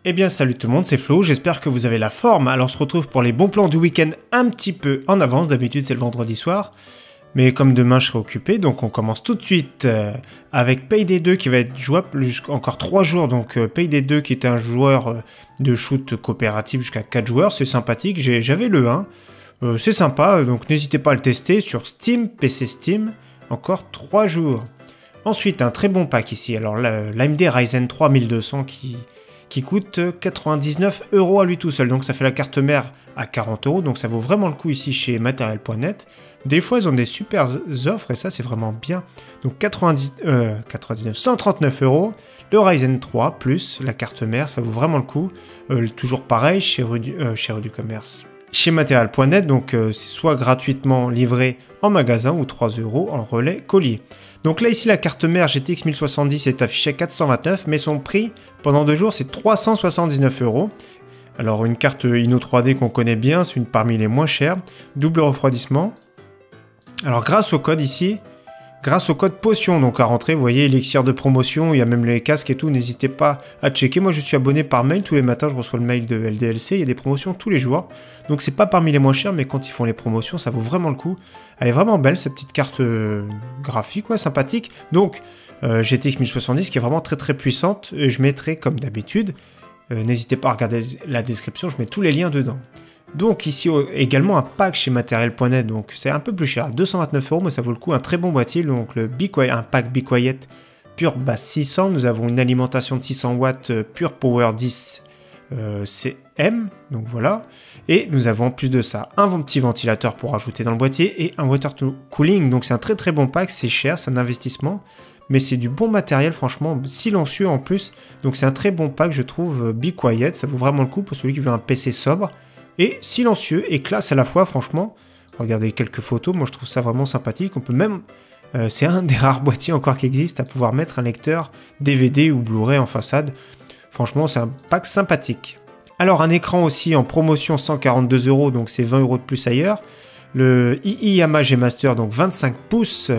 Eh bien salut tout le monde, c'est Flo, j'espère que vous avez la forme. Alors on se retrouve pour les bons plans du week-end un petit peu en avance, d'habitude c'est le vendredi soir. Mais comme demain je serai occupé, donc on commence tout de suite avec Payday 2 qui va être jouable jusqu'à encore 3 jours. Donc Payday 2 qui est un joueur de shoot coopératif jusqu'à 4 joueurs, c'est sympathique, j'avais le 1. C'est sympa, donc n'hésitez pas à le tester sur Steam, PC Steam, encore 3 jours. Ensuite un très bon pack ici, alors l'AMD Ryzen 3 1200 qui coûte 99 € à lui tout seul. Donc ça fait la carte mère à 40 €, donc ça vaut vraiment le coup ici chez Material.net. Des fois ils ont des super offres et ça c'est vraiment bien. Donc 139 €, le Ryzen 3 plus la carte mère, ça vaut vraiment le coup. Toujours pareil chez Rue du Commerce. Chez Material.net, donc c'est soit gratuitement livré en magasin ou 3 € en relais colis. Donc là ici la carte mère GTX 1070 est affichée à 429, mais son prix pendant 2 jours c'est 379 €. Alors une carte Inno 3D qu'on connaît bien, c'est une parmi les moins chères, double refroidissement. Alors grâce au code ici, grâce au code potion donc à rentrer, vous voyez élixir de promotion, il y a même les casques et tout, n'hésitez pas à checker. Moi je suis abonné par mail, tous les matins je reçois le mail de LDLC, il y a des promotions tous les jours. Donc c'est pas parmi les moins chers, mais quand ils font les promotions ça vaut vraiment le coup. Elle est vraiment belle cette petite carte graphique, ouais, sympathique. Donc GTX 1070 qui est vraiment très très puissante, je mettrai comme d'habitude, n'hésitez pas à regarder la description, je mets tous les liens dedans. Donc ici également un pack chez Material.net, donc c'est un peu plus cher, 229 €, mais ça vaut le coup, un très bon boîtier, donc un pack Be Quiet Pure Bass 600, nous avons une alimentation de 600 watts Pure Power 10 CM, donc voilà, et nous avons en plus de ça un petit ventilateur pour ajouter dans le boîtier et un water cooling, donc c'est un très très bon pack, c'est cher, c'est un investissement, mais c'est du bon matériel, franchement, silencieux en plus, donc c'est un très bon pack, je trouve, Be Quiet, ça vaut vraiment le coup pour celui qui veut un PC sobre, et silencieux et classe à la fois, franchement. Regardez quelques photos, moi je trouve ça vraiment sympathique. On peut même, c'est un des rares boîtiers encore qui existe à pouvoir mettre un lecteur DVD ou Blu-ray en façade. Franchement, c'est un pack sympathique. Alors un écran aussi en promotion 142 €, donc c'est 20 € de plus ailleurs. Le Iiyama G Master, donc 25 pouces.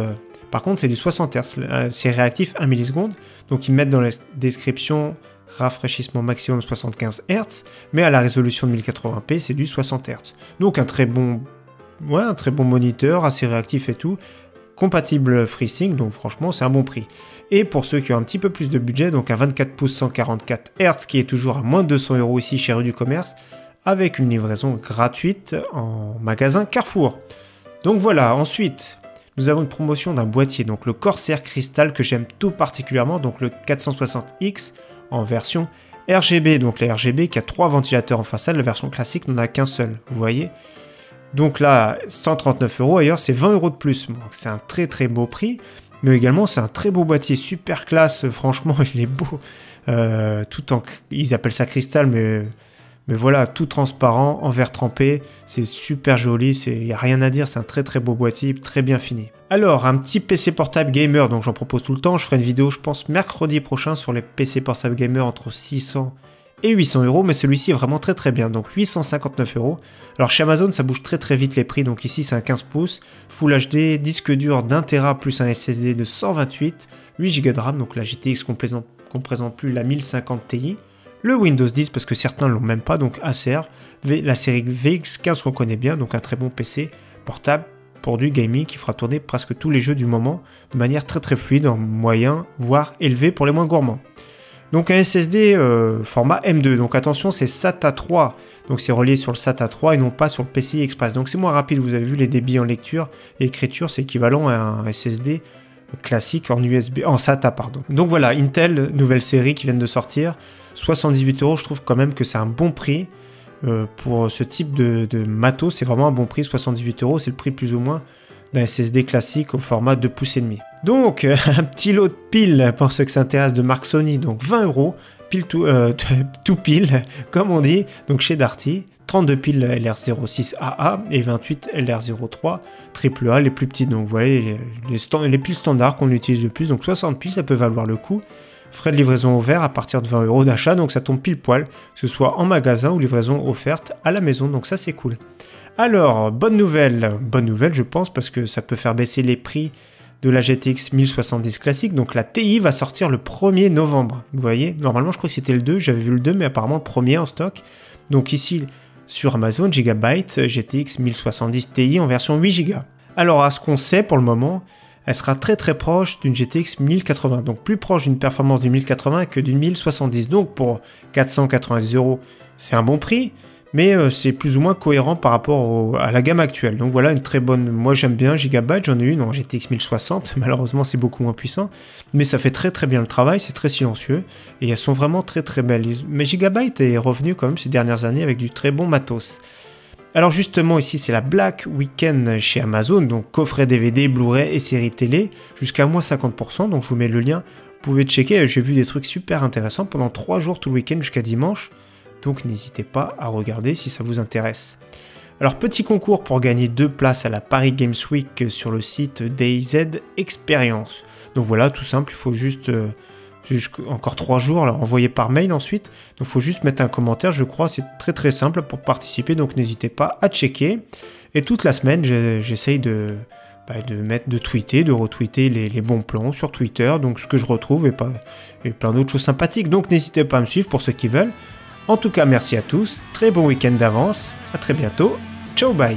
Par contre, c'est du 60 Hz, c'est réactif 1 milliseconde. Donc ils mettent dans la description rafraîchissement maximum 75 Hz, mais à la résolution de 1080p, c'est du 60 Hz. Donc un très bon moniteur, assez réactif et tout, compatible FreeSync, donc franchement c'est un bon prix. Et pour ceux qui ont un petit peu plus de budget, donc un 24 pouces 144 Hz qui est toujours à moins de 200 € ici chez Rue du Commerce, avec une livraison gratuite en magasin Carrefour. Donc voilà, ensuite nous avons une promotion d'un boîtier, donc le Corsair Crystal que j'aime tout particulièrement, donc le 460X, en version RGB, donc la RGB qui a 3 ventilateurs en façade, la version classique n'en a qu'un seul, vous voyez. Donc là, 139 €, ailleurs c'est 20 € de plus, bon, c'est un très très beau prix, mais également c'est un très beau boîtier, super classe, franchement il est beau, ils appellent ça cristal, mais voilà, tout transparent, en verre trempé, c'est super joli, il n'y a rien à dire, c'est un très très beau boîtier, très bien fini. Alors, un petit PC portable gamer, donc j'en propose tout le temps, je ferai une vidéo, je pense, mercredi prochain sur les PC portables gamer entre 600 et 800 €, mais celui-ci est vraiment très très bien, donc 859 €. Alors chez Amazon, ça bouge très très vite les prix, donc ici c'est un 15 pouces, Full HD, disque dur d'1 Tera plus un SSD de 128, 8 Go de RAM, donc la GTX qu'on présente plus, la 1050 Ti. Le Windows 10 parce que certains ne l'ont même pas, donc Acer, la série VX15 qu'on connaît bien, donc un très bon PC portable pour du gaming qui fera tourner presque tous les jeux du moment de manière très très fluide, en moyen, voire élevé pour les moins gourmands. Donc un SSD format M2, donc attention c'est SATA 3, donc c'est relié sur le SATA 3 et non pas sur le PCI Express, donc c'est moins rapide, vous avez vu les débits en lecture et écriture, c'est équivalent à un SSD classique en SATA pardon. Donc voilà, Intel, nouvelle série qui vient de sortir, 78 €, je trouve quand même que c'est un bon prix pour ce type de matos, c'est vraiment un bon prix, 78 €, c'est le prix plus ou moins d'un SSD classique au format 2,5 pouces. Donc un petit lot de piles pour ceux qui s'intéressent de marque Sony, donc 20 €, pile tout pile, comme on dit, donc chez Darty, 32 piles LR06AA et 28 LR03 AAA, les plus petites, donc vous voyez les piles standards qu'on utilise le plus, donc 60 piles, ça peut valoir le coup. Frais de livraison offert à partir de 20 € d'achat, donc ça tombe pile poil, que ce soit en magasin ou livraison offerte à la maison, donc ça c'est cool. Alors, bonne nouvelle je pense, parce que ça peut faire baisser les prix de la GTX 1070 classique, donc la TI va sortir le 1er novembre. Vous voyez, normalement je crois que c'était le 2, j'avais vu le 2, mais apparemment le 1er en stock. Donc ici, sur Amazon, Gigabyte GTX 1070 Ti en version 8 Go. Alors à ce qu'on sait pour le moment, elle sera très proche d'une GTX 1080, donc plus proche d'une performance du 1080 que d'une 1070. Donc pour 490 €, c'est un bon prix, mais c'est plus ou moins cohérent par rapport à la gamme actuelle. Donc voilà, une très bonne... Moi j'aime bien Gigabyte, j'en ai une en GTX 1060, malheureusement c'est beaucoup moins puissant, mais ça fait très bien le travail, c'est très silencieux, et elles sont vraiment très belles. Mais Gigabyte est revenu quand même ces dernières années avec du très bon matos. Alors justement ici c'est la Black Weekend chez Amazon, donc coffret DVD, Blu-ray et série télé, jusqu'à moins 50%, donc je vous mets le lien, vous pouvez checker, j'ai vu des trucs super intéressants pendant 3 jours tout le week-end jusqu'à dimanche, donc n'hésitez pas à regarder si ça vous intéresse. Alors petit concours pour gagner 2 places à la Paris Games Week sur le site DayZ Experience. Donc voilà, tout simple, il faut juste... encore 3 jours, alors envoyé par mail ensuite. Donc il faut juste mettre un commentaire, je crois, c'est très simple pour participer, donc n'hésitez pas à checker. Et toute la semaine, j'essaye de tweeter, de retweeter les bons plans sur Twitter, donc ce que je retrouve et plein d'autres choses sympathiques. Donc n'hésitez pas à me suivre pour ceux qui veulent. En tout cas, merci à tous, très bon week-end d'avance, à très bientôt, ciao bye.